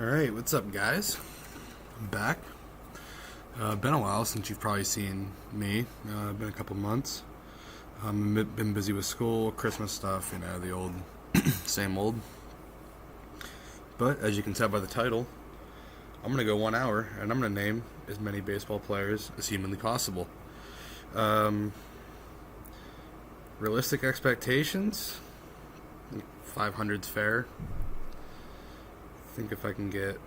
Alright, what's up, guys? I'm back. Been a while since you've probably seen me. Been a couple months. Been busy with school, Christmas stuff, the old, same old. But, as you can tell by the title, I'm going to go 1 hour, and I'm going to name as many baseball players as humanly possible. Realistic expectations? 500's fair. I think if I can get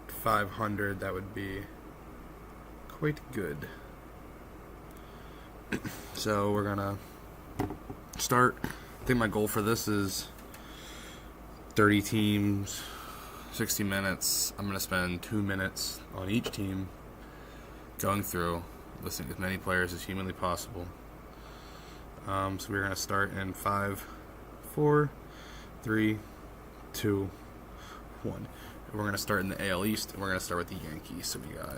500, that would be quite good. So we're gonna start. I think my goal for this is 30 teams, 60 minutes. I'm gonna spend 2 minutes on each team going through, listing as many players as humanly possible. So we're gonna start in 5, 4, 3, 2, 1. And we're going to start in the AL East, and we're going to start with the Yankees. So we got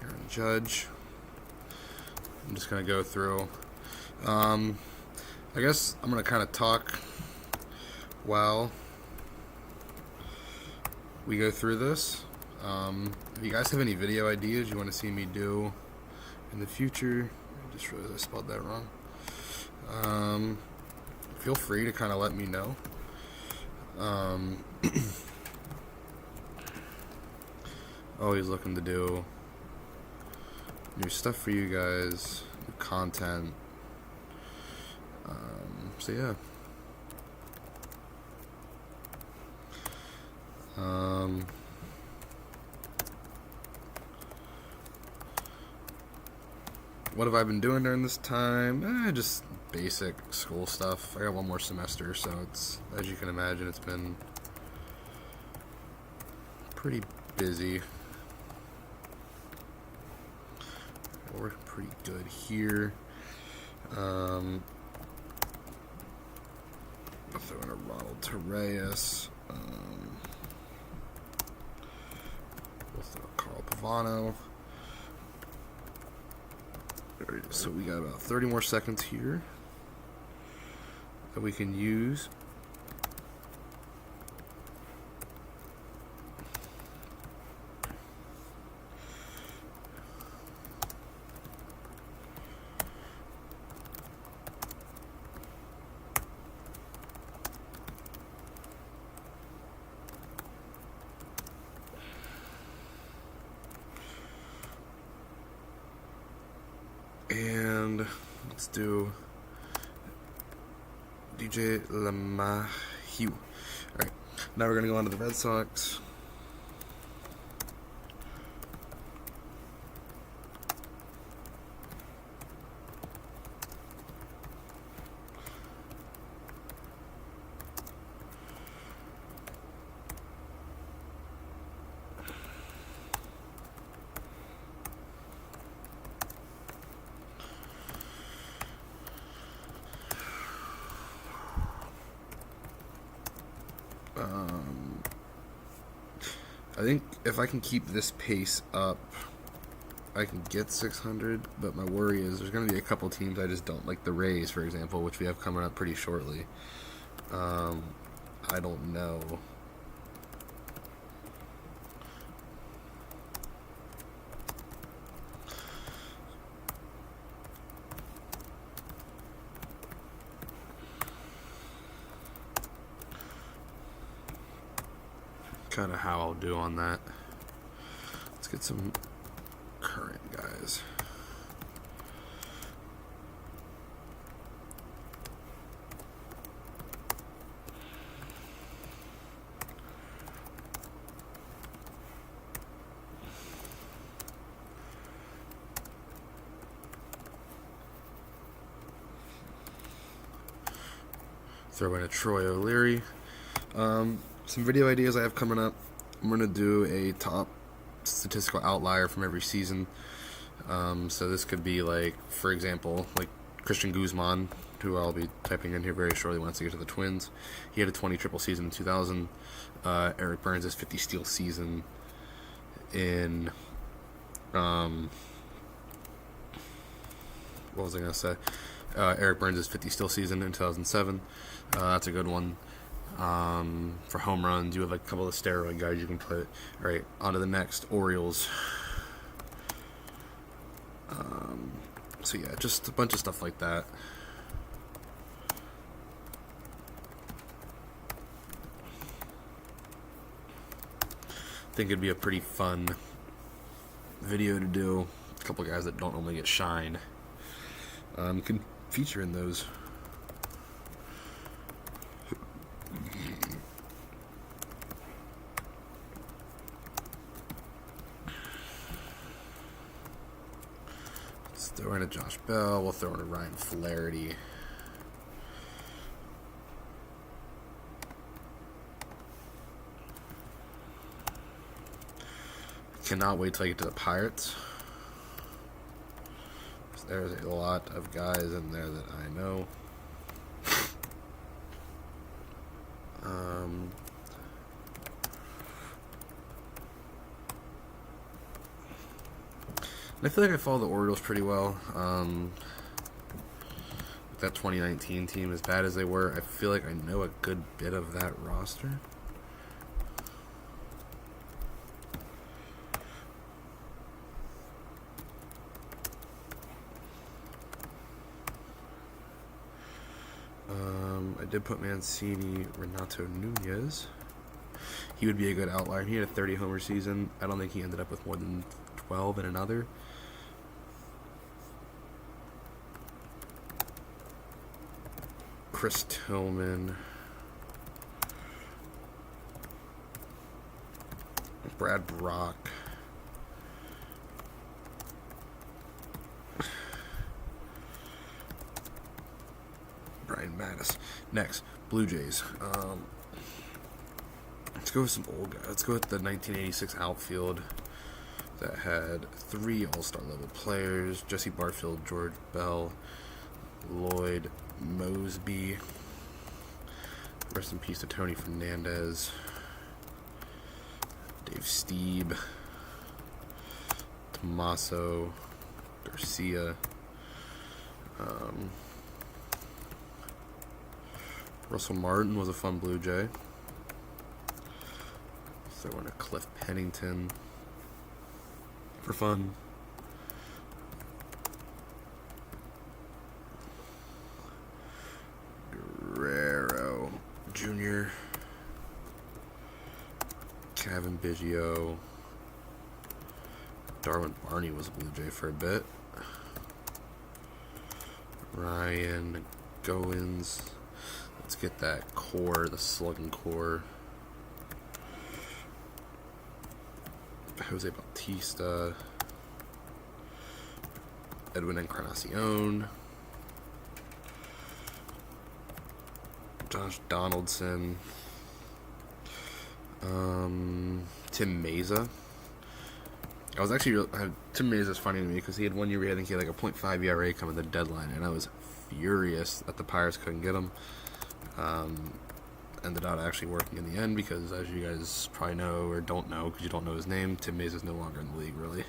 Aaron Judge. I'm just going to go through. I guess I'm going to kind of talk while we go through this. If you guys have any video ideas you want to see me do in the future, I just realized I spelled that wrong. Feel free to kind of let me know. Always looking to do new stuff for you guys, new content. So yeah. What have I been doing during this time? Just basic school stuff. I got one more semester, so it's, as you can imagine, it's been pretty busy. We're pretty good here. I'll throw in a Ronald Torreyes. We'll throw Carl Pavano. So we got about 30 more seconds here that we can use. And let's do DJ LeMahieu. Alright, now we're going to go on to the Red Sox. I think if I can keep this pace up, I can get 600, but my worry is there's going to be a couple teams I just don't like. The Rays, for example, which we have coming up pretty shortly. I don't know. Kind of how I'll do on that. Let's get some current guys. Throw in a Troy O'Leary. Some video ideas I have coming up. I'm going to do a top statistical outlier from every season. So this could be like, for example, like Christian Guzman, who I'll be typing in here very shortly once I get to the Twins. He had a 20 triple season in 2000. Eric Burns' 50 steal season in what was I going to say? Eric Burns' 50 steal season in 2007. That's a good one. For home runs, you have like a couple of steroid guys you can put. All right, on to the next, Orioles. So yeah, just a bunch of stuff like that. I think it'd be a pretty fun video to do. A couple guys that don't normally get shine. Can feature in those. Let's throw in a Josh Bell. We'll throw in a Ryan Flaherty. Cannot wait till I get to the Pirates. There's a lot of guys in there that I know. I feel like I follow the Orioles pretty well. That 2019 team, as bad as they were, I feel like I know a good bit of that roster. I did put Mancini, Renato Nunez. He would be a good outlier. He had a 30 homer season. I don't think he ended up with more than 12 in another. Chris Tillman. Brad Brock. Brian Mattis. Next, Blue Jays. Let's go with some old guys. Let's go with the 1986 outfield that had 3 all-star level players: Jesse Barfield, George Bell, Lloyd Mosby. Rest in peace to Tony Fernandez, Dave Stieb, Tommaso Garcia, Russell Martin was a fun Blue Jay. Throw in a Cliff Pennington for fun. Guerrero Jr. Kevin Biggio. Darwin Barney was a Blue Jay for a bit. Ryan Goins. Let's get that core, the slugging core. Jose Bautista. Edwin Encarnacion. Josh Donaldson. Tim Meza. I was actually Tim Meza's funny to me because he had 1 year, I think he had like a .5 ERA coming the deadline, and I was furious that the Pirates couldn't get him. Ended up actually working in the end because, as you guys probably know or don't know because you don't know his name, Tim Meza is no longer in the league, really.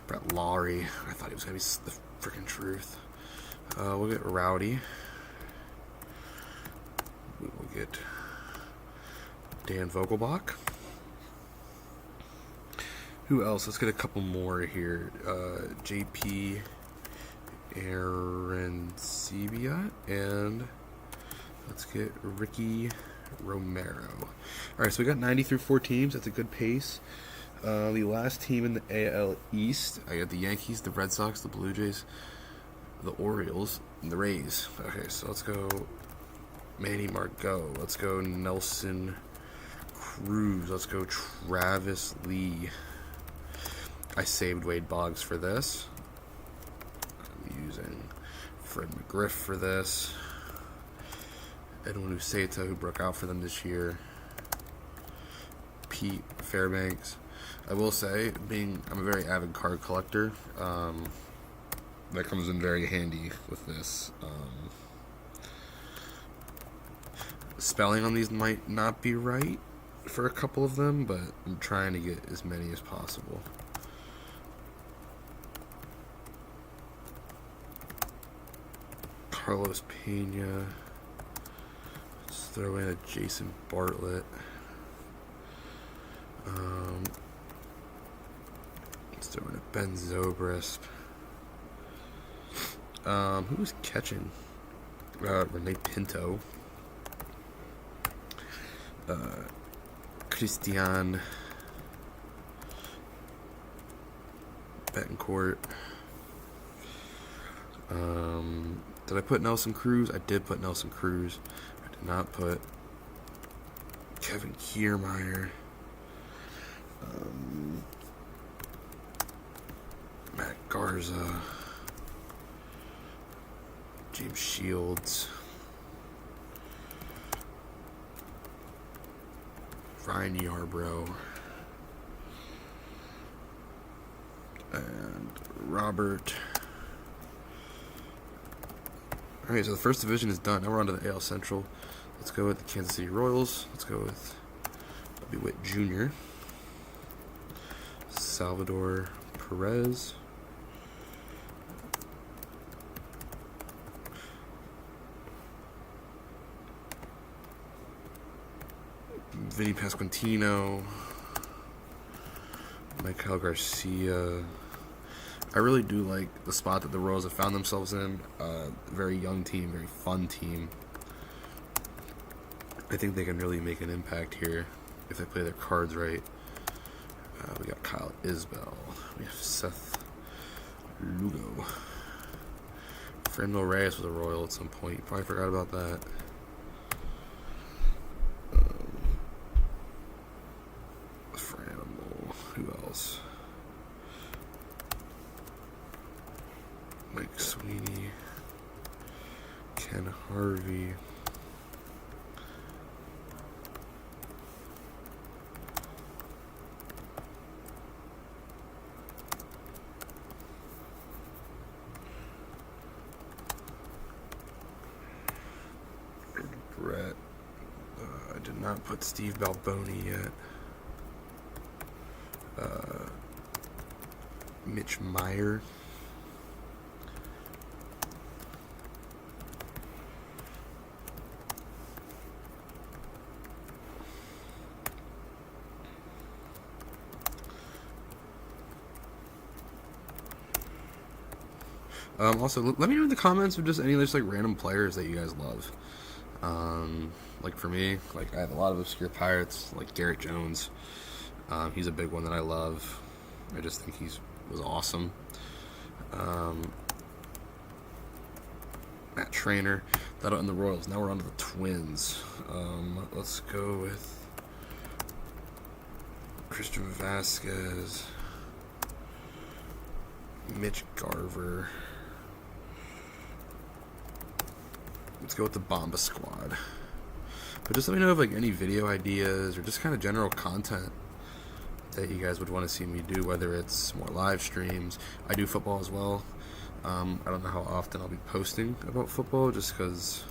Brett Lawrie, I thought he was going to be the freaking truth. We'll get Rowdy. We will get Dan Vogelbach. Who else? Let's get a couple more here. JP Arancibia, and let's get Ricky Romero. Alright, so we got 90 through 4 teams. That's a good pace. The last team in the AL East, I got the Yankees, the Red Sox, the Blue Jays, the Orioles, and the Rays. Okay, so let's go Manny Margot. Let's go Nelson Cruz. Let's go Travis Lee. I saved Wade Boggs for this. I'm using Fred McGriff for this. Edwin Uceta, who broke out for them this year. Pete Fairbanks. I will say, I'm a very avid card collector. That comes in very handy with this. Spelling on these might not be right for a couple of them, but I'm trying to get as many as possible. Carlos Pena. throw in a Jason Bartlett. Let's throw in a Ben Zobrist. Who was catching? Renee Pinto. Christian Betancourt. Did I put Nelson Cruz? I did put Nelson Cruz. I did not put Kevin Kiermaier. Matt Garza. James Shields. Ryan Yarbrough. And Robert. Alright, so the first division is done. Now we're on to the AL Central. Let's go with the Kansas City Royals. Let's go with Bobby Witt Jr. Salvador Perez. Vinny Pasquantino. Michael Garcia. I really do like the spot that the Royals have found themselves in. Very young team, very fun team. I think they can really make an impact here if they play their cards right. We got Kyle Isbell. We have Seth Lugo. Franmil Reyes was a Royal at some point. Probably forgot about that. Franmil. Who else? Mike Sweeney, Ken Harvey, Brett. I did not put Steve Balboni yet. Mitch Meyer. Also, let me know in the comments of just any like random players that you guys love. Like for me, like I have a lot of obscure Pirates, like Garrett Jones. He's a big one that I love. I just think was awesome. Matt Trainer, that'll end the Royals. Now we're on to the Twins. Let's go with Christian Vasquez, Mitch Garver. Let's go with the Bomba Squad. But just let me know of like any video ideas or just kind of general content that you guys would want to see me do, whether it's more live streams. I do football as well. I don't know how often I'll be posting about football, just because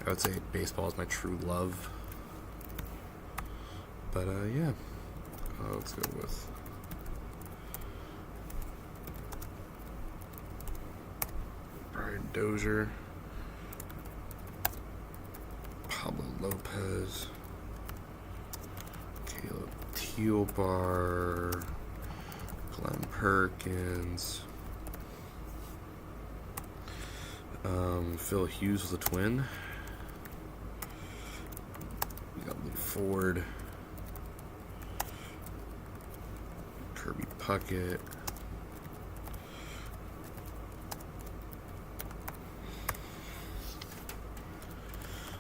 I would say baseball is my true love. But yeah, let's go with Brian Dozier, Pablo Lopez, Caleb Thielbar, Glenn Perkins, Phil Hughes was a Twin. We got Luke Ford, Kirby Puckett,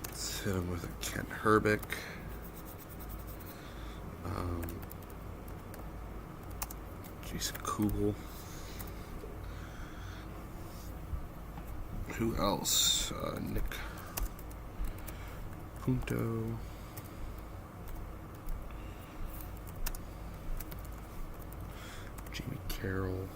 let's hit him with a Kent Herbeck. Jason Kubel. Who else? Nick Punto. Jamie Carroll.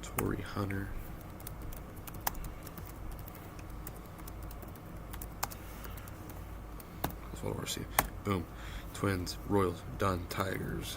Torrey Hunter. Boom. Twins, Royals, done. Tigers.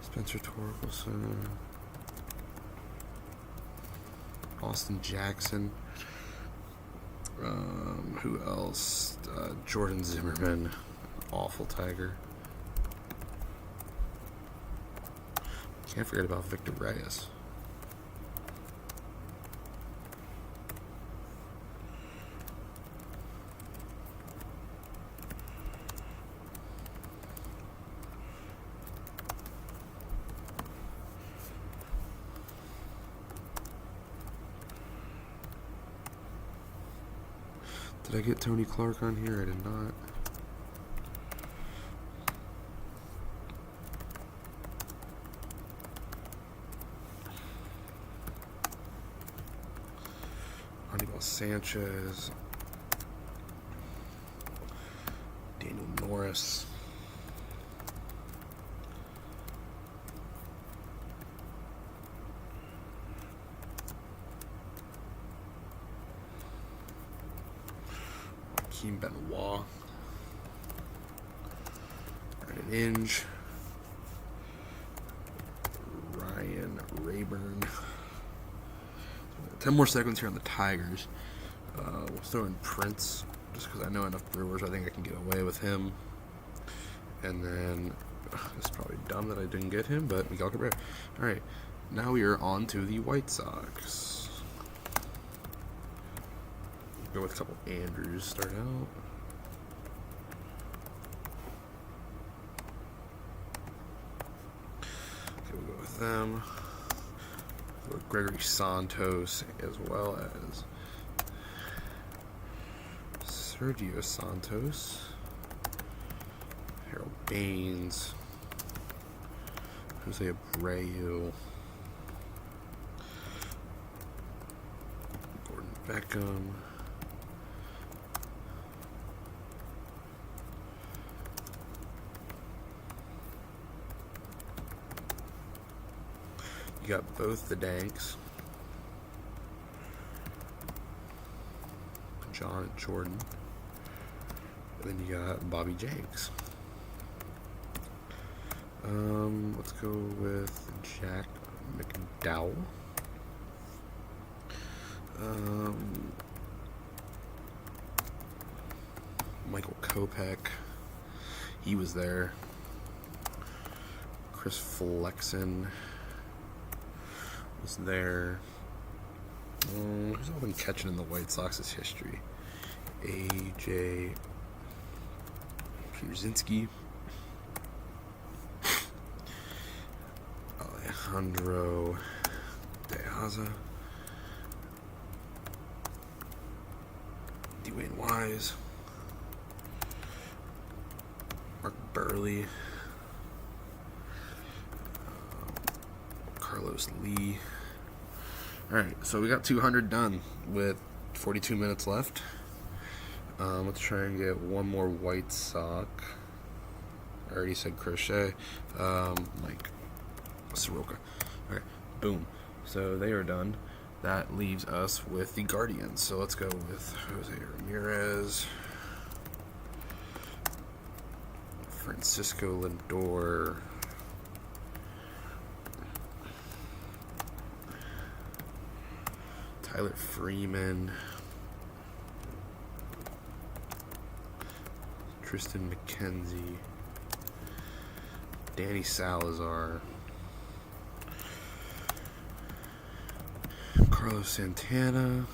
Spencer Torkelson, Austin Jackson, who else? Jordan Zimmerman, awful Tiger. Can't forget about Victor Reyes. Did I get Tony Clark on here? I did not. Anibal Sanchez. Daniel Norris. Joaquin Benoit. Brandon Inge. Ryan Rayburn. 10 more seconds here on the Tigers. We'll throw in Prince, just because I know enough Brewers. I think I can get away with him. And then, it's probably dumb that I didn't get him, but Miguel Cabrera. Alright, now we are on to the White Sox. Go with a couple Andrews, start out. Okay, we'll go with them. Go with Gregory Santos, as well as Sergio Santos, Harold Baines, Jose Abreu, Gordon Beckham, you got both the Danks, John and Jordan, and then you got Bobby Jenks. Let's go with Jack McDowell. Michael Kopech, he was there. Chris Flexen was there. Who's all been catching in the White Sox's history? AJ Pierzynski, Alejandro De Aza, Dwayne Wise, Mark Burley, Carlos Lee. Alright, so we got 200 done with 42 minutes left. Let's try and get one more White Sox. I already said Crochet. Mike Soroka. Alright, boom. So they are done. That leaves us with the Guardians. So let's go with Jose Ramirez, Francisco Lindor, Tyler Freeman, Tristan McKenzie, Danny Salazar, Carlos Santana,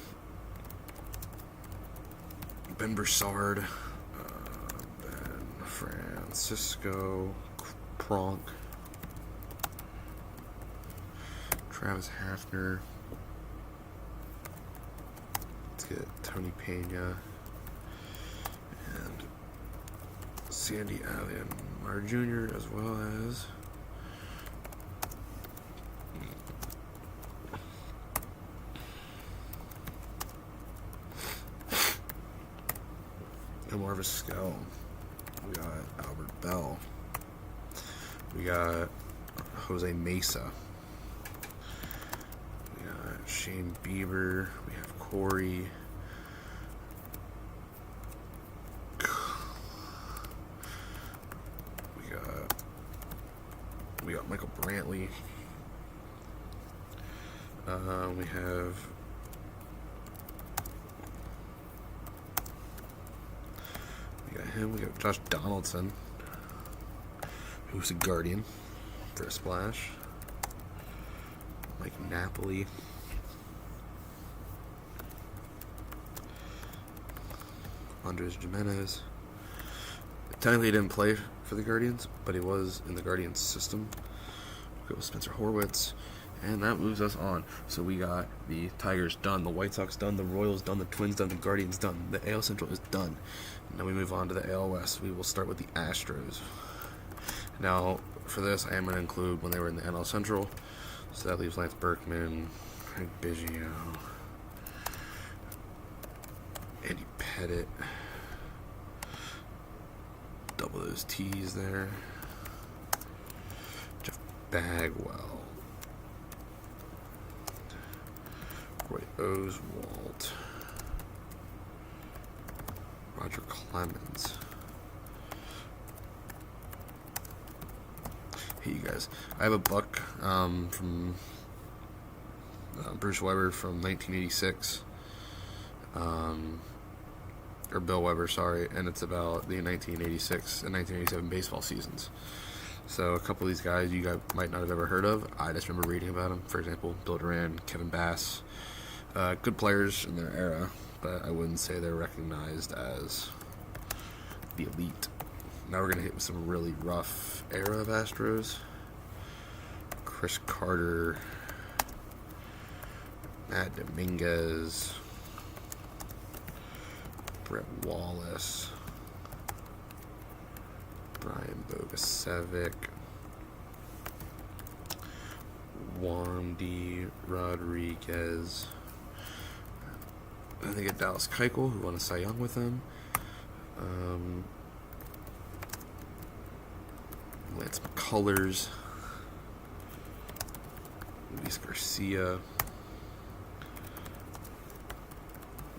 Ben Broussard, Ben Francisco Kronk, Travis Hafner. Let's get Tony Pena and Sandy Allen Jr. as well as Omar Vizquel. We got Albert Bell. We got Jose Mesa. We got Shane Bieber. We have Corey. We got Michael Brantley. We have him. We got Josh Donaldson, who's a Guardian for a splash. Mike Napoli. Andres Jimenez. Technically, he didn't play for the Guardians, but he was in the Guardians system. We go with Spencer Horwitz. And that moves us on. So we got the Tigers done, the White Sox done, the Royals done, the Twins done, the Guardians done. The AL Central is done. Now we move on to the AL West. We will start with the Astros. Now, for this, I am going to include when they were in the NL Central. So that leaves Lance Berkman, Craig Biggio, Andy Pettit. Double those T's there. Jeff Bagwell. Roy Oswalt. Roger Clemens. Hey, you guys. I have a book from Bruce Weber from 1986. Or Bill Weber, sorry. And it's about the 1986 and 1987 baseball seasons. So a couple of these guys you guys might not have ever heard of. I just remember reading about them. For example, Bill Duran, Kevin Bass. Good players in their era, but I wouldn't say they're recognized as the elite. Now we're going to hit with some really rough era of Astros. Chris Carter, Matt Dominguez, Brett Wallace, Brian Bogasevic, Wandy Rodriguez. I think at Dallas Keuchel, who won a Cy Young with him. Lance McCullers, Luis Garcia,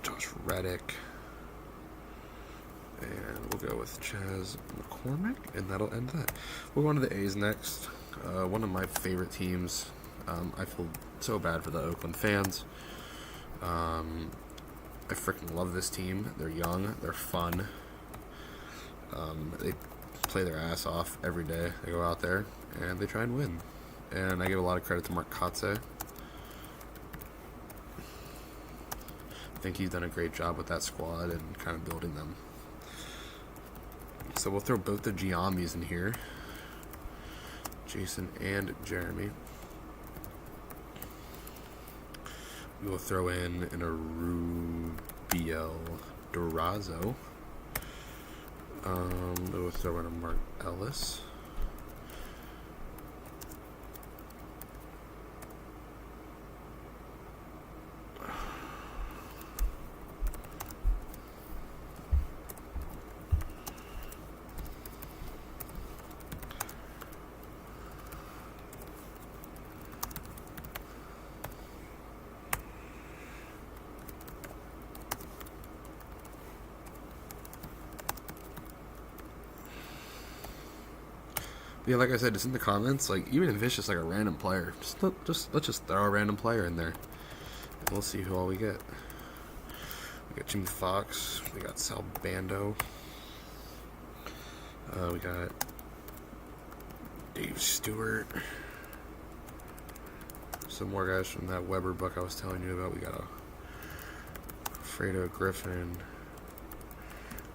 Josh Reddick, and we'll go with Chas McCormick, and that'll end that. We'll go on to the A's next. One of my favorite teams. I feel so bad for the Oakland fans. I freaking love this team. They're young. They're fun. They play their ass off every day. They go out there and they try and win. And I give a lot of credit to Mark Kotsay. I think he's done a great job with that squad and kind of building them. So we'll throw both the Giammis in here. Jason and Jeremy. We will throw in an Arubiel Durazo. We will throw in a Mark Ellis. Yeah, like I said, just in the comments, like even if it's just like a random player, let's just throw a random player in there, and we'll see who all we get. We got Jimmy Fox, we got Sal Bando, we got Dave Stewart, some more guys from that Weber book I was telling you about. We got Fredo Griffin,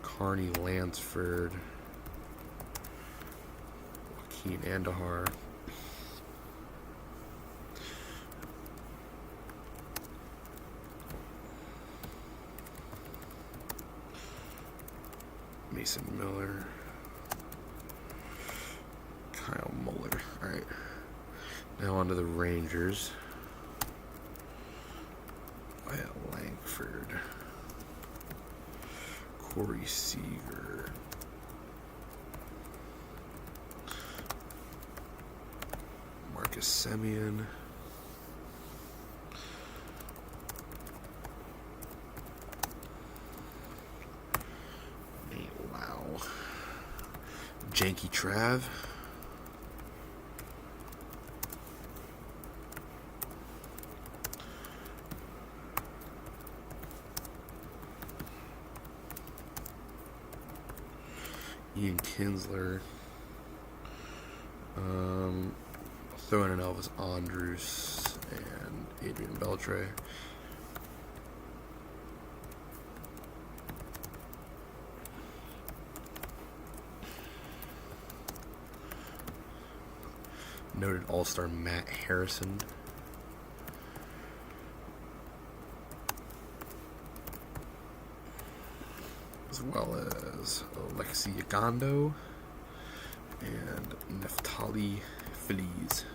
Carney Lansford, Joaquin Andahar, Mason Miller, Kyle Muller. Alright. Now on to the Rangers. Wyatt Langford. Corey Seager. Marcus Semien. Wow. Janky Trav. Ian Kinsler. Throw in an Elvis Andrus and Adrian Beltre. Noted All-Star Matt Harrison. As well as Alexi Yagando and Neftali Feliz.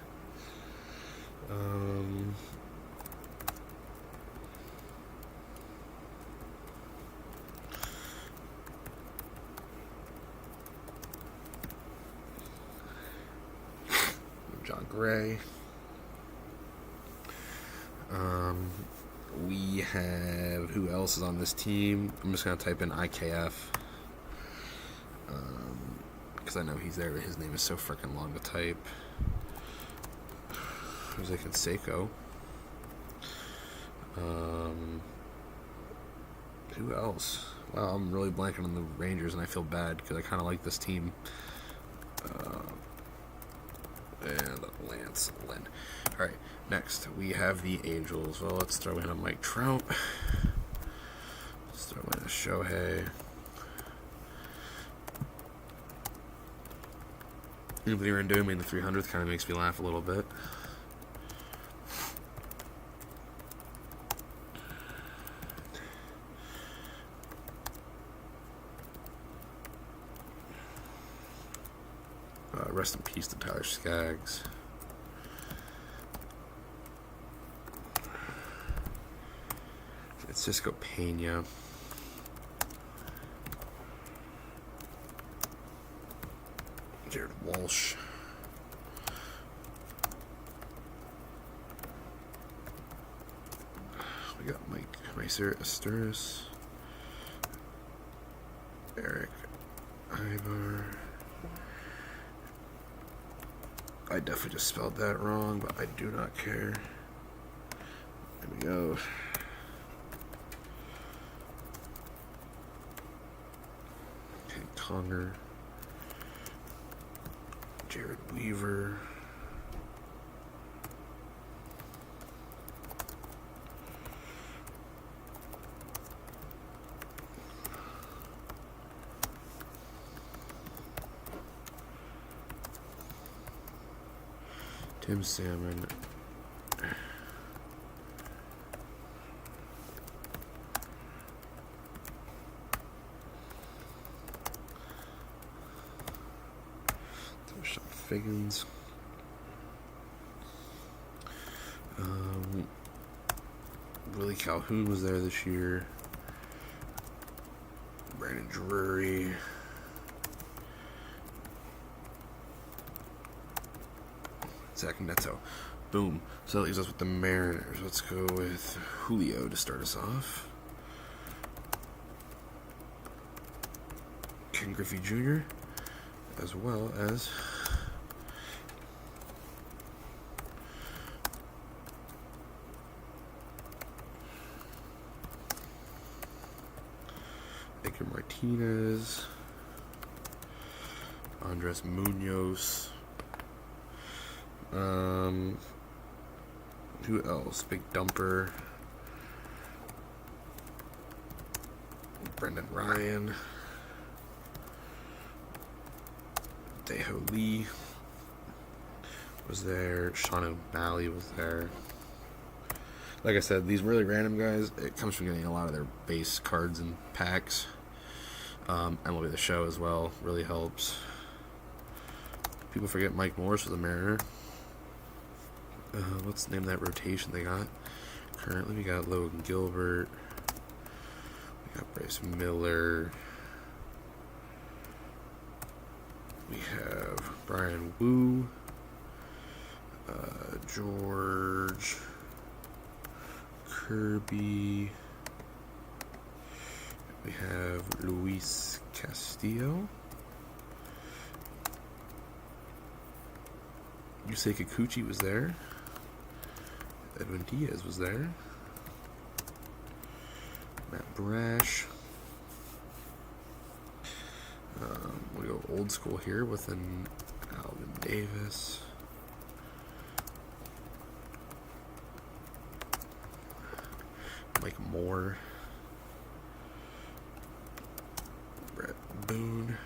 John Gray. We have, who else is on this team? I'm just going to type in IKF. Because I know he's there. His name is so freaking long to type. Jose Canseco. Who else? Wow, I'm really blanking on the Rangers, and I feel bad because I kind of like this team. And Lance Lynn. Alright, next we have the Angels. Well, let's throw in a Mike Trout. Let's throw in a Shohei. Anybody Rendon in the 300th kind of makes me laugh a little bit. Rest in peace to Tyler Skaggs. Francisco Pena. Jared Walsh. We got Mike Racer Asturis. Eric Ibar. I definitely just spelled that wrong, but I do not care. There we go. Okay, Conger. Jared Weaver. Tim Salmon. Sean Figgins. Willie Calhoun was there this year. Brandon Drury. Zach Neto. Boom. So that leaves us with the Mariners. Let's go with Julio to start us off. Ken Griffey Jr. as well as Edgar Martinez, Andres Munoz. Who else? Big Dumper. Brendan Ryan. Daeho Lee was there. Sean O'Malley was there. Like I said, these really random guys, it comes from getting a lot of their base cards and packs. MLB The Show as well really helps. People forget Mike Morris was a Mariner. Let's name that rotation they got. Currently, we got Logan Gilbert. We got Bryce Miller. We have Brian Wu. George Kirby. We have Luis Castillo. Yusei Kikuchi was there. Edwin Diaz was there. Matt Brash. We go old school here with an Alvin Davis. Mike Moore. Brett Boone.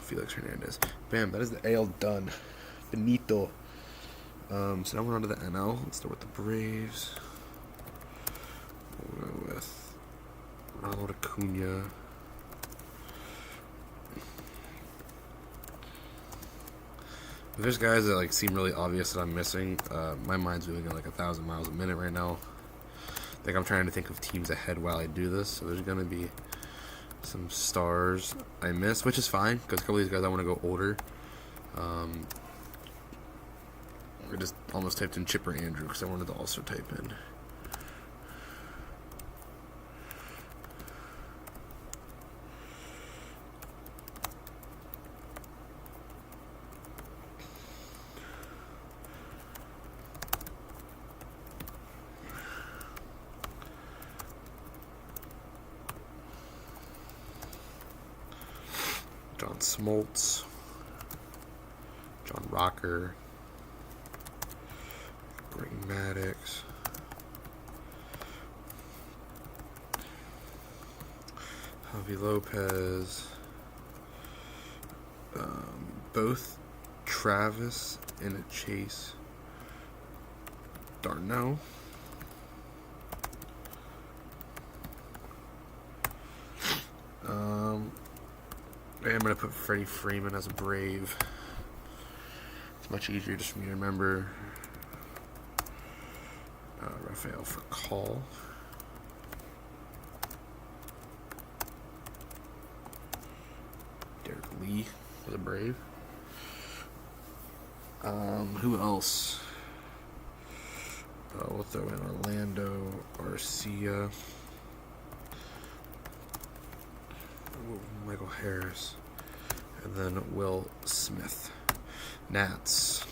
Felix Hernandez. Bam, that is the AL done. Benito. So now we're on to the NL. Let's start with the Braves. We'll go with Ronald Acuna. If there's guys that seem really obvious that I'm missing, my mind's moving at 1,000 miles a minute right now. I'm trying to think of teams ahead while I do this. So there's gonna be some stars I miss, which is fine because a couple of these guys I want to go older. I just almost typed in Chipper Andrew because I wanted to also type in. John Smoltz, John Rocker, Greg Maddux, Javi Lopez, both Travis and Chase Darno. I'm going to put Freddie Freeman as a Brave. It's much easier just for me to remember. Rafael for Call. Derek Lee as a Brave. Who else? We'll throw in Orlando Arcia. Michael Harris, and then Will Smith. Nats.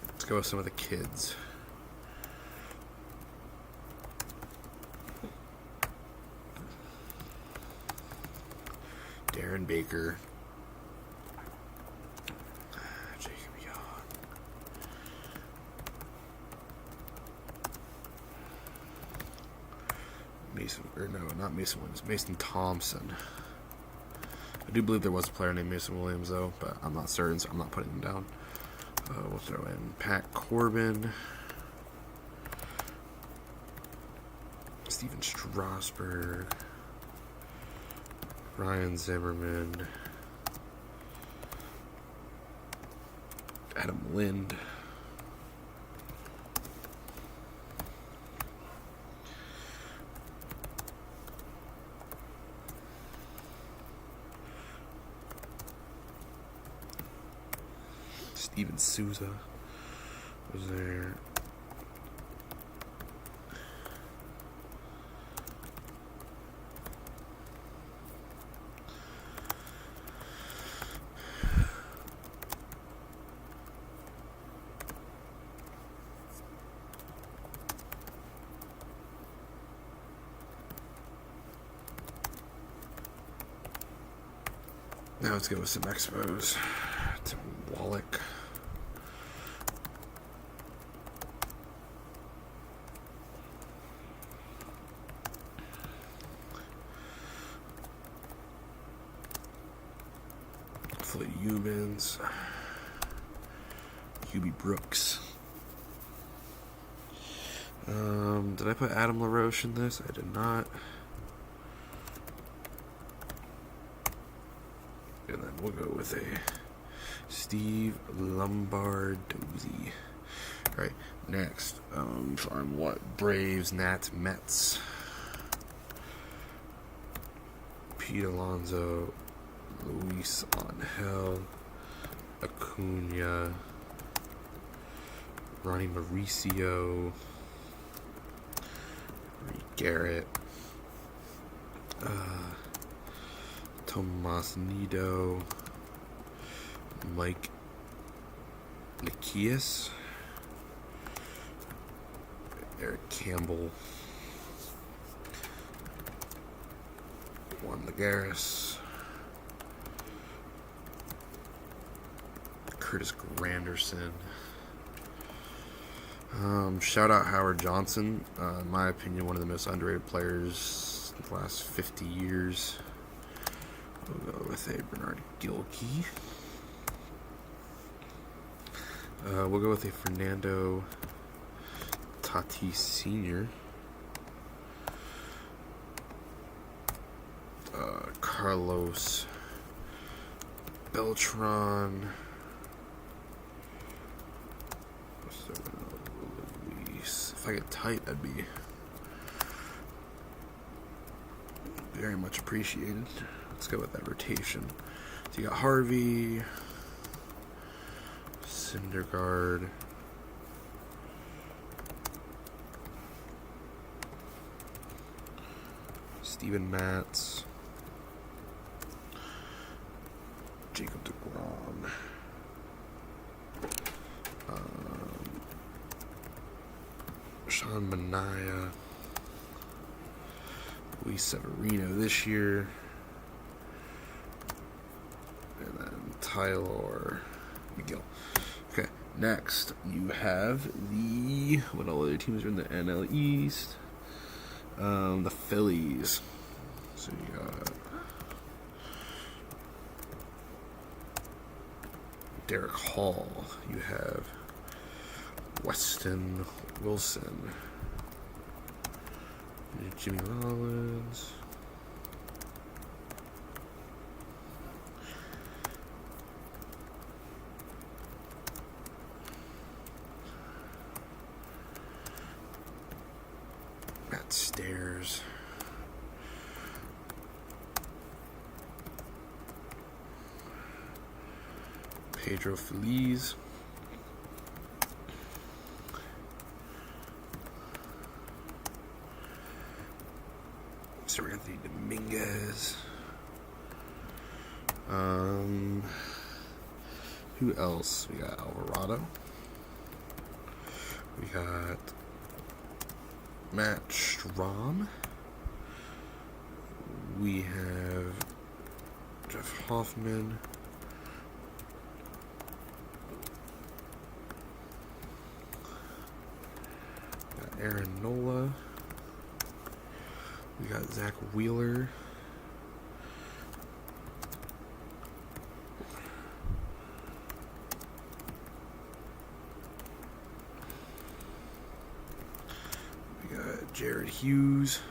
Let's go with some of the kids. Darren Baker. Jacob Young. Not Mason Williams. Mason Thompson. I do believe there was a player named Mason Williams, though, but I'm not certain, so I'm not putting him down. We'll throw in Pat Corbin, Steven Strasburg, Ryan Zimmerman, Adam Lind, Steven Souza was there. Now let's go with some expos. Tim Wallach. Floyd Humans. Hubie Brooks. Did I put Adam LaRoche in this? I did not. And then we'll go with a Steve Lombardozzi. All right, next. On what? Braves, Nats, Mets. Pete Alonso, Luis Angel, Acuna, Ronnie Mauricio, Reed Garrett, Tomas Nido, Mike Nikias, Eric Campbell, Juan Lagares, Curtis Granderson. Shout out Howard Johnson. In my opinion, one of the most underrated players in the last 50 years. We'll go with a Bernard Gilkey. We'll go with a Fernando Tatis Sr. Carlos Beltran. Luis. If I get tight, that'd be very much appreciated. Let's go with that rotation. So you got Harvey, Syndergaard, Steven Matz, Jacob deGrom, Sean Manaea, Luis Severino this year, and then Tyler McGill. Okay, next you have what all other teams are in the NL East? The Phillies. So you got Derek Hall. You have Weston Wilson. Jimmy Rollins. Matt Stairs. Pedro Feliz. Anthony Dominguez. Who else? We got Alvarado. We got Matt Strahm. We have Jeff Hoffman. We got Aaron Nola. We got Zach Wheeler. We got Jared Hughes.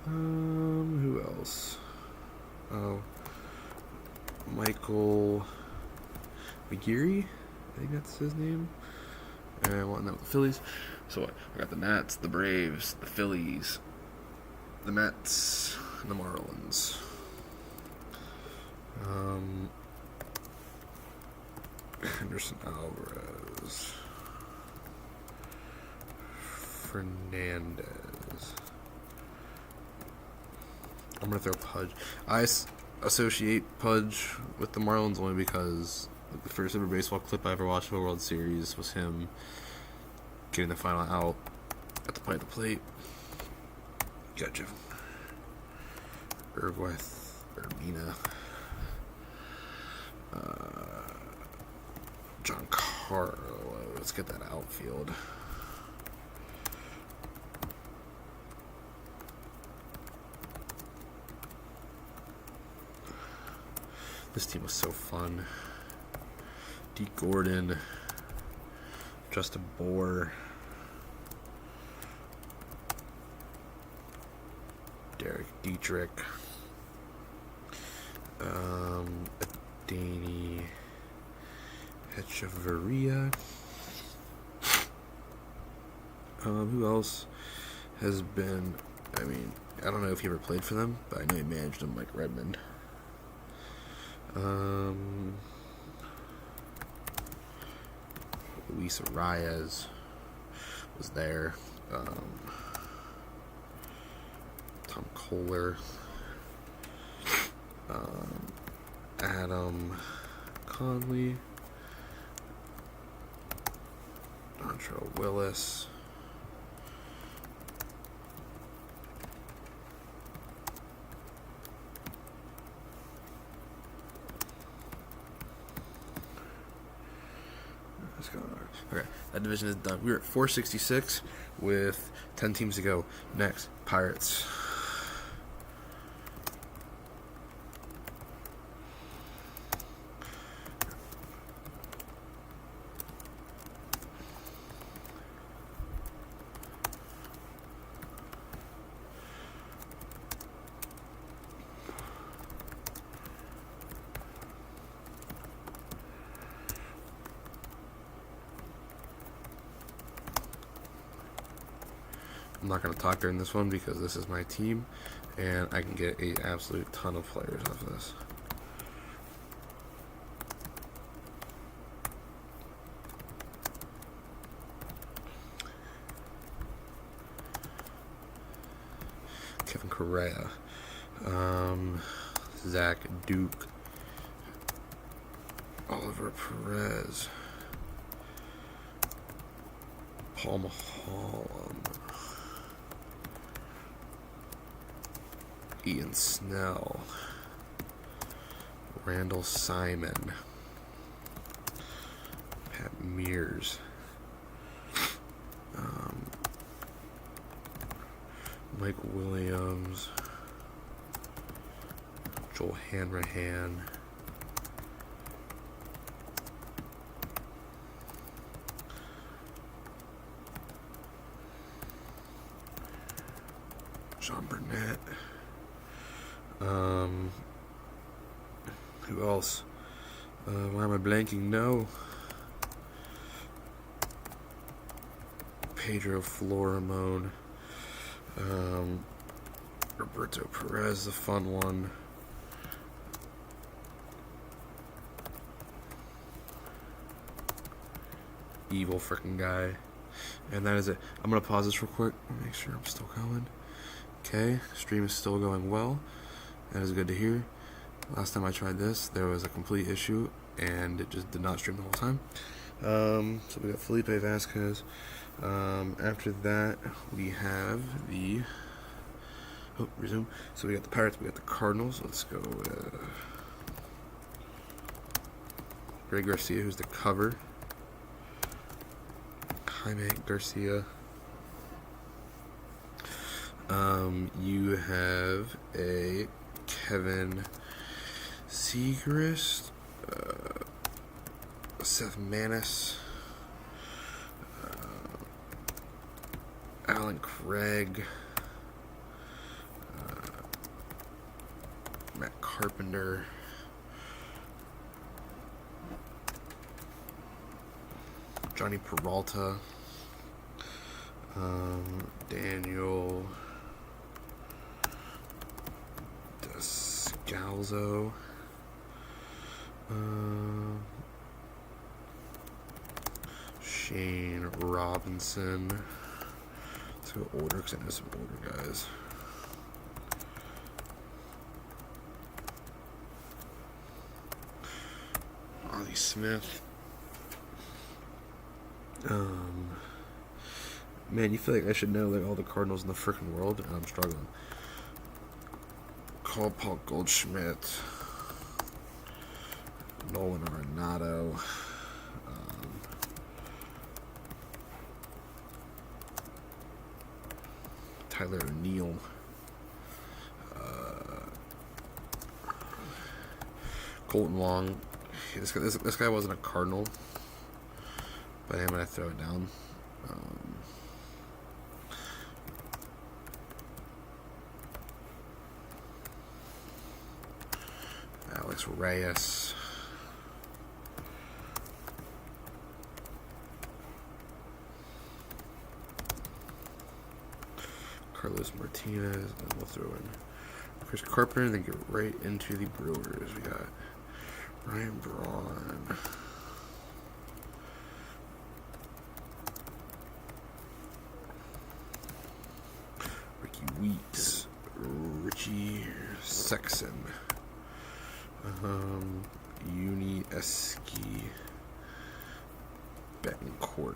Who else? Oh. Michael McGeary, I think that's his name. And I want to know the Phillies. So what? I got the Nats, the Braves, the Phillies, the Mets, and the Marlins. Henderson Alvarez, Fernandez. I'm gonna throw Pudge. I associate Pudge with the Marlins only because the first ever baseball clip I ever watched of a World Series was him getting the final out at the plate. Gotcha. Urbina, Giancarlo. Let's get that outfield. This team was so fun. Deke Gordon, Justin Bohr, Dietrich, Danny Hechavarria. Who else has been? I mean, I don't know if he ever played for them, but I know he managed them, like Redmond. Luis Arias was there. Tom Kohler. Adam Conley. Dontrell Willis. Okay, that division is done. We're at 466 with 10 teams to go. Next, Pirates. I'm not going to talk during this one because this is my team and I can get an absolute ton of players off of this. Kevin Correa, Zach Duke, Oliver Perez, Paul Maholm, Ian Snell, Randall Simon, Pat Mears, Mike Williams, Joel Hanrahan, John Burnett. Who else? Why am I blanking? No. Pedro Florimone. Roberto Perez, the fun one. Evil freaking guy. And that is it. I'm going to pause this real quick. Make sure I'm still going. Okay, stream is still going well. That is good to hear. Last time I tried this, there was a complete issue, and it just did not stream the whole time. So we got Felipe Vasquez. After that, we have the... Oh, resume. So we got the Pirates, we got the Cardinals. Let's go with Ray Garcia, who's the cover. Jaime Garcia. You have a Kevin Segrist, Seth Manis, Alan Craig, Matt Carpenter, Johnny Peralta, Daniel Descalzo, Shane Robinson. Let's go older because I know some older guys. Ollie Smith. Man, you feel like I should know like all the Cardinals in the freaking world, and I'm struggling. Paul Goldschmidt, Nolan Arenado, Tyler O'Neill, Colton Wong. This guy wasn't a Cardinal, but I'm gonna throw it down. Alex Reyes. Carlos Martinez, and we'll throw in Chris Carpenter, and then get right into the Brewers. We got Ryan Braun, Ricky Weeks, Richie Sexson, Uni Eski, Betancourt.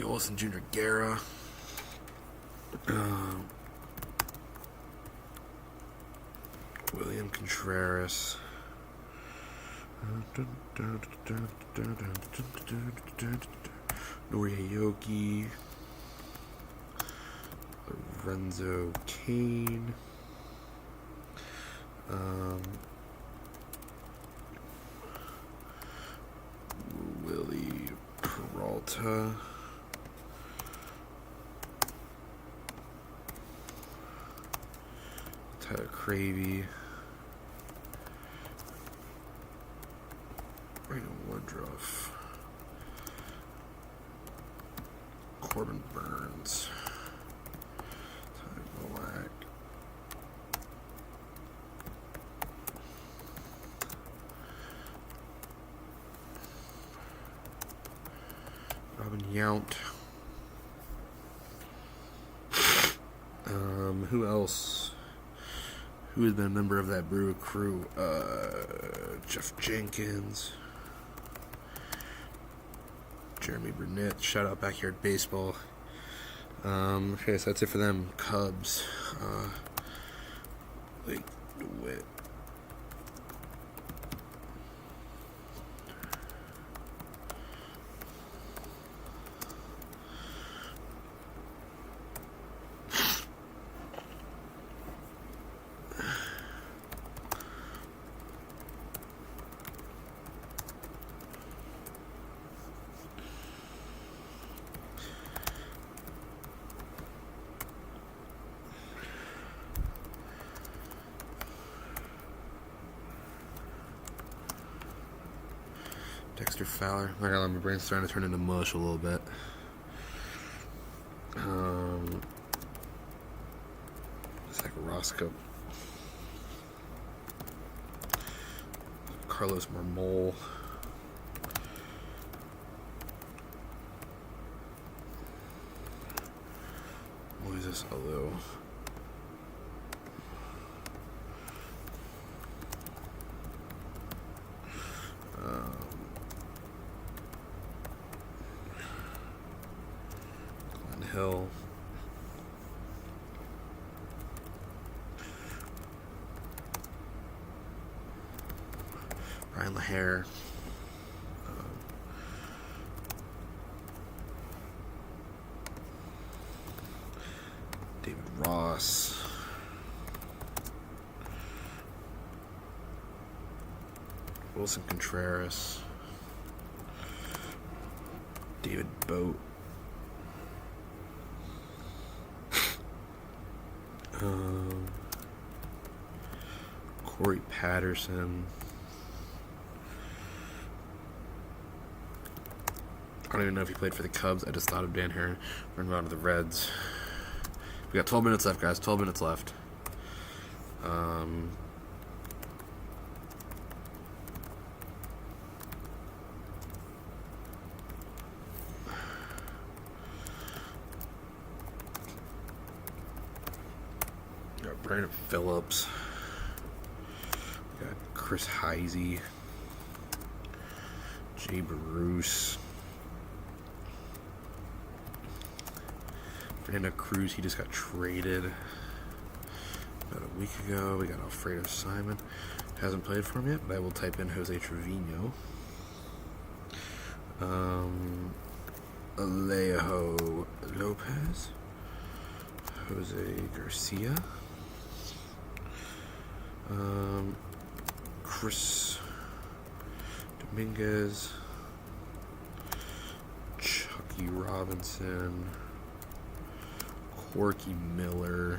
Olson Jr. Guerra, William Contreras, Noriayoki, Lorenzo Kane, Willie Peralta, Cravey, Brandon Woodruff, Corbin Burns, Tyler Black, Robin Yount. Who else? Who has been a member of that Brew crew? Jeff Jenkins, Jeremy Burnett. Shout out Backyard Baseball. Okay, so that's it for them. Cubs. Blake DeWitt. Dexter Fowler. I gotta let my brain's starting to turn into mush a little bit. Zach Roscoe. Carlos Marmol. Moises Alou. Hill, Ryan LaHare, David Ross, Wilson Contreras, David Boat, Corey Patterson. I don't even know if he played for the Cubs. I just thought of Dan Heron. We're going to go on to the Reds. We got 12 minutes left, guys. 12 minutes left. Got Brandon Phillips. Got Chris Heisey. Jay Bruce. Fernando Cruz, he just got traded about a week ago. We got Alfredo Simon. Hasn't played for him yet, but I will type in Jose Trevino. Alejo Lopez. Jose Garcia. Chris Dominguez, Chucky Robinson, Corky Miller,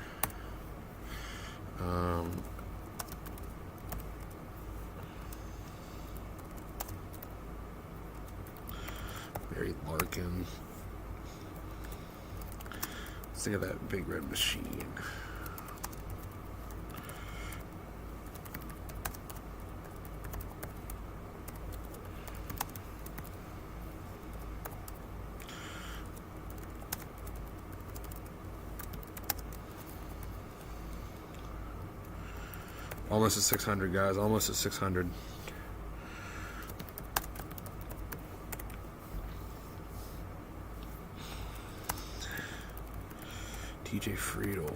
Barry Larkin. Let's think of that big red machine. Almost at 600, guys. Almost at 600. TJ Friedel,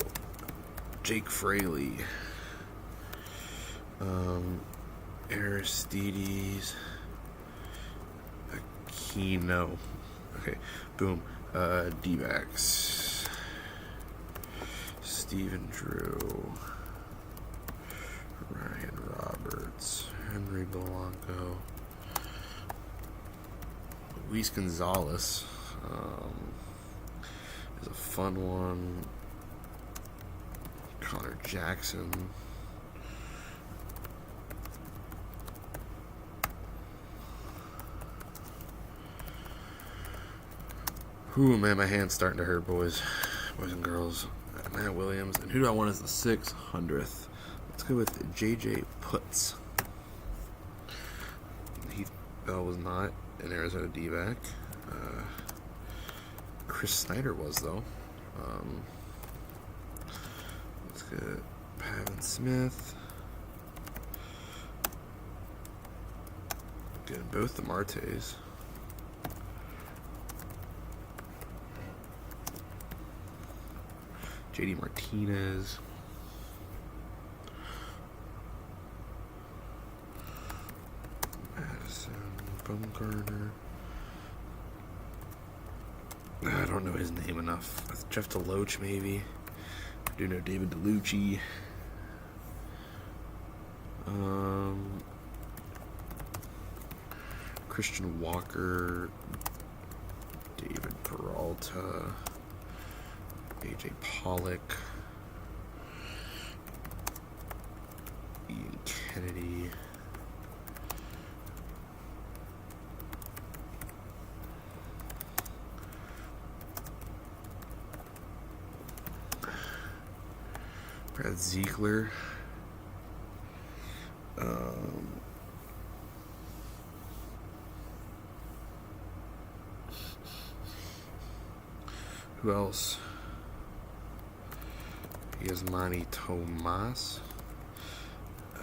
Jake Fraley, Aristides, Aquino. Okay, boom. D-backs. Steven Drew, Ryan Roberts, Henry Blanco, Luis Gonzalez is a fun one. Connor Jackson. Ooh, man, my hand's starting to hurt, boys and girls. Matt Williams. And who do I want as the 600th? Let's go with JJ Putz. Heath Bell was not an Arizona D-back. Chris Snyder was, though. Let's get Pavin Smith. Getting both the Martes. JD Martinez. Madison Bumgarner. I don't know his name enough. Jeff DeLoach, maybe. I do know David DeLucci. Christian Walker. David Peralta. AJ Pollock. Ian Kennedy. Brad Ziegler. Who else? Yasmani Tomas.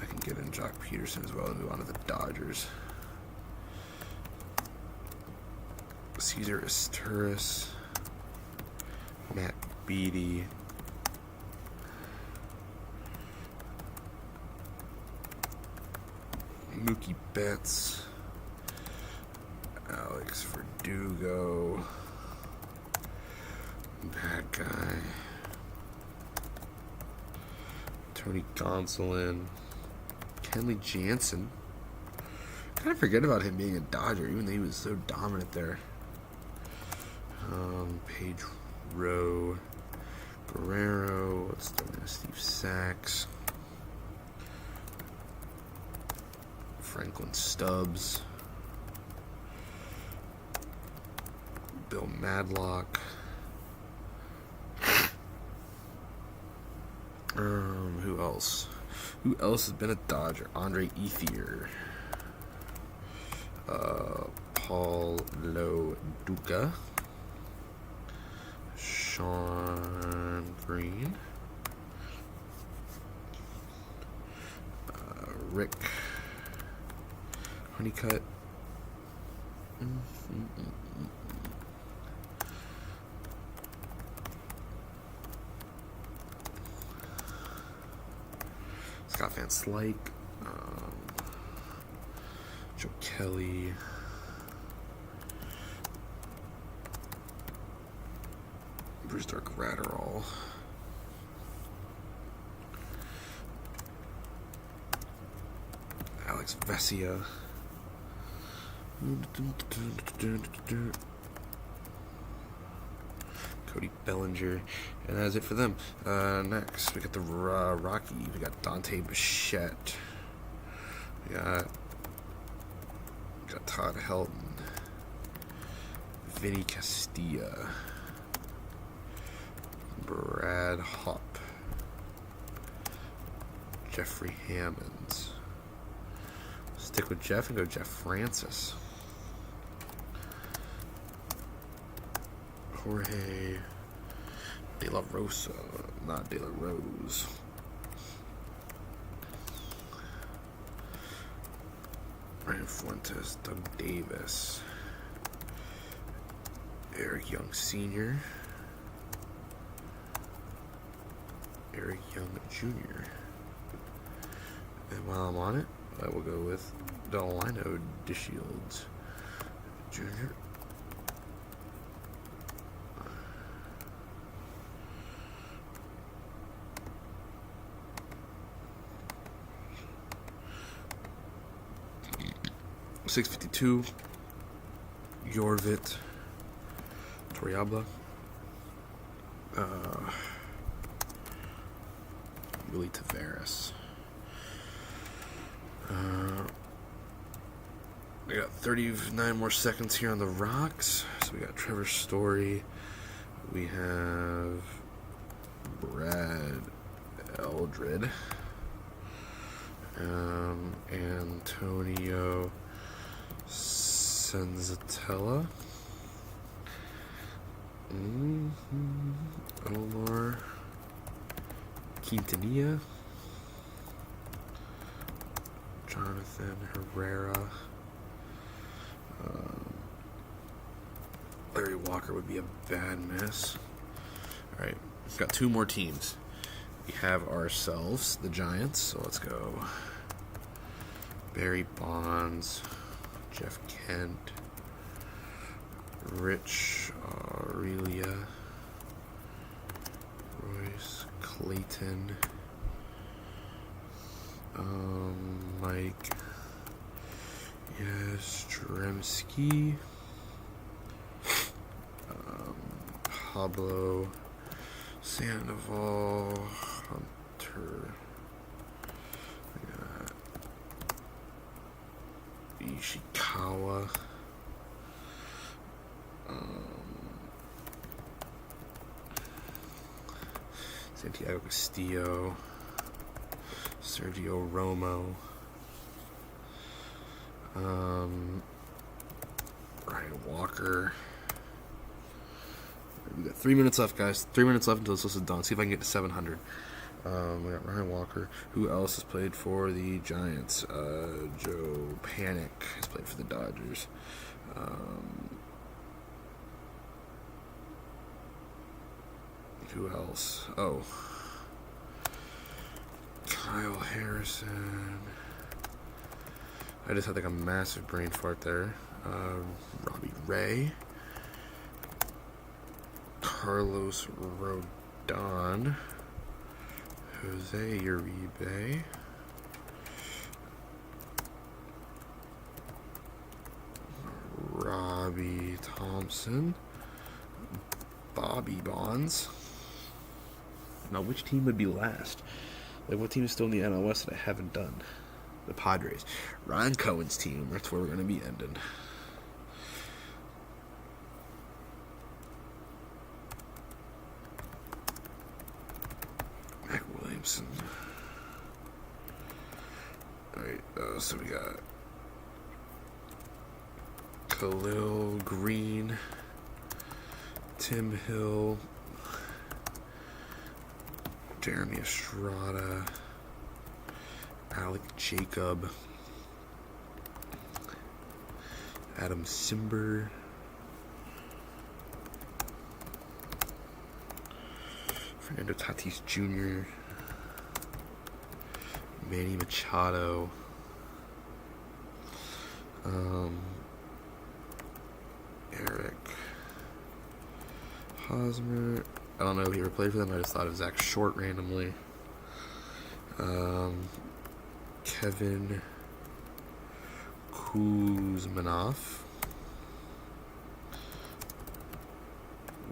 I can get in Jock Peterson as well and move on to the Dodgers. Cesar Asturis. Matt Beattie. Mookie Betts. Alex Verdugo. That guy. Tony Gonsolin. Kenley Jansen. Kind of forget about him being a Dodger, even though he was so dominant there. Paige Rowe. Guerrero. Let's throw in Steve Sachs. Franklin Stubbs. Bill Madlock. Who else? Who else has been a Dodger? Andre Ethier. Paul Lo Duca. Sean Green. Rick Honeycutt. Scott Van Slyke, Joe Kelly, Bruce Dark Ratterall, Alex Vesia. Cody Bellinger. And that's it for them. Next, we got the Rocky. We got Dante Bichette. We got Todd Helton. Vinny Castilla. Brad Hopp. Jeffrey Hammonds. Stick with Jeff and go Jeff Francis. Jorge De La Rosa, not De La Rose. Ryan Fuentes, Doug Davis, Eric Young Sr., Eric Young Jr. And while I'm on it, I will go with Delino DeShields Jr. .652 Jorvit Toriabla, Willie Tavares. We got 39 more seconds here on the rocks. So we got Trevor Story. We have Brad Eldred. Antonio Senzatella. Omar Quintanilla. Jonathan Herrera. Larry Walker would be a bad miss. Alright, we've got two more teams. We have ourselves, the Giants, so let's go. Barry Bonds, Jeff Kent, Rich Aurelia, Royce Clayton, Mike Yastrzemski, Pablo Sandoval, Hunter, Ishikawa, Santiago Castillo, Sergio Romo, Ryan Walker. We got 3 minutes left, guys. 3 minutes left until this list is done. See if I can get to 700. We got Ryan Walker. Who else has played for the Giants? Joe Panic has played for the Dodgers. Who else? Oh. Kyle Harrison. I just had like a massive brain fart there. Robbie Ray. Carlos Rodon. Jose Uribe. Robbie Thompson. Bobby Bonds. Now, which team would be last? Like, what team is still in the NL West that I haven't done? The Padres. Ryan Cohen's team. That's where we're going to be ending. Mac Williamson. Alright, so we got Khalil Green, Tim Hill, Jeremy Estrada, Alec Jacob, Adam Simber, Fernando Tatis Jr., Manny Machado, Eric Hosmer. I don't know if he ever played for them. I just thought of Zach Short randomly. Kevin Kuzmanov.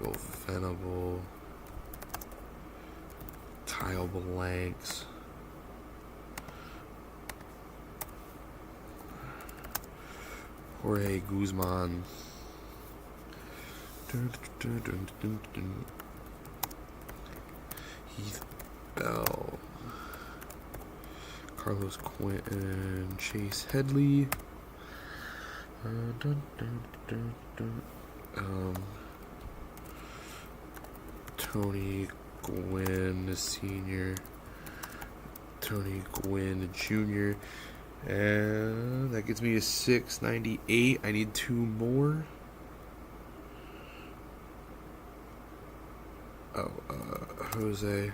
Will Venable. Kyle Blanks. Jorge Guzman. Heath Bell. Carlos Quentin. Chase Headley. Tony Gwynn Sr. Tony Gwynn Jr. And that gets me to 698. I need 2 more. Jose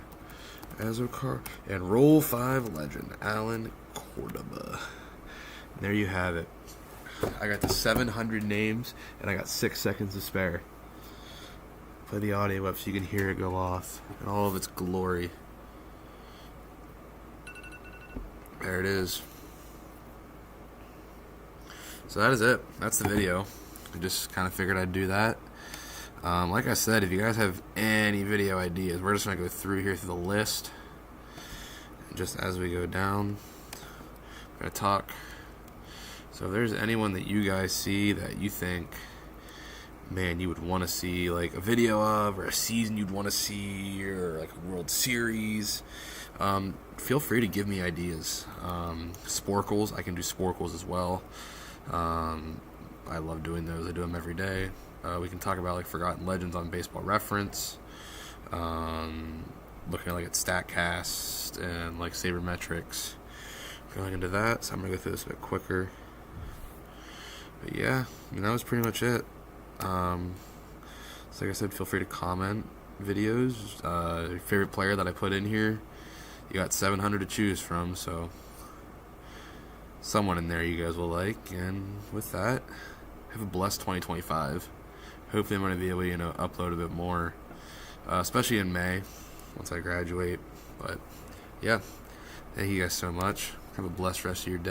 Azocar. And Roll 5 legend, Alan Cordoba. And there you have it. I got the 700 names, and I got 6 seconds to spare. Play the audio up so you can hear it go off in all of its glory. There it is. So that is it. That's the video. I just kind of figured I'd do that. Like I said, if you guys have any video ideas, we're just going to go through here through the list. And just as we go down, we're going to talk. So if there's anyone that you guys see that you think, man, you would want to see like a video of, or a season you'd want to see, or like a World Series, feel free to give me ideas. Sporkles, I can do Sporkles as well. I love doing those. I do them every day. We can talk about like forgotten legends on Baseball Reference. Looking at like at StatCast and like Sabermetrics. Going into that, so I'm gonna go through this a bit quicker. But yeah, I mean, that was pretty much it. So like I said, feel free to comment videos. Your favorite player that I put in here. You got 700 to choose from, so someone in there you guys will like. And with that, have a blessed 2025. Hopefully I'm going to be able to, upload a bit more, especially in May, once I graduate. But yeah, thank you guys so much. Have a blessed rest of your day.